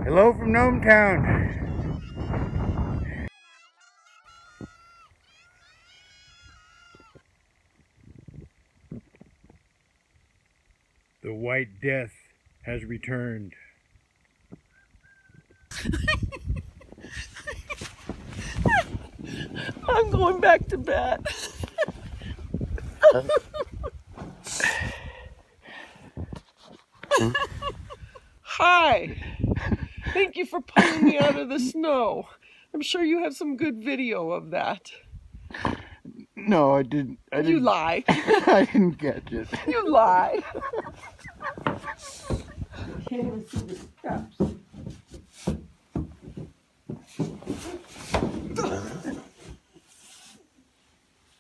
Hello from Gnometown. The White Death has returned. I'm going back to bed. Hi. Thank you for pulling me out of the snow. I'm sure you have some good video of that. No, I didn't. You lie. I didn't catch it. You lie. Can't even see the steps.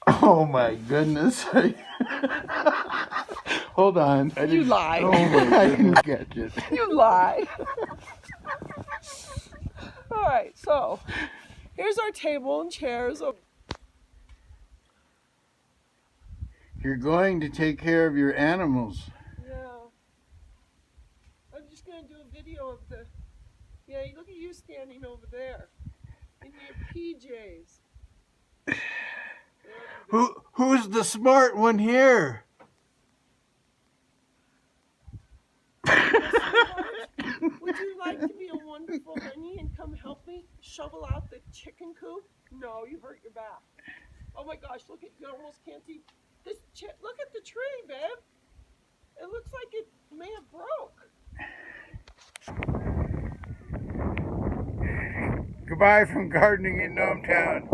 Oh my goodness. Hold on. You lie. Oh my, I didn't catch it. You lie. Alright, so here's our table and chairs. You're going to take care of your animals. Yeah. I'm just going to do a video of the... Yeah, look at you standing over there. In your PJs. Who's the smart one here? Would you like to be a wonderful honey and come help me shovel out the chicken coop? No, you hurt your back. Oh my gosh, look at, you almost can't see this. Look at the tree, babe. It looks like it may have broke. Goodbye from gardening in Gnometown.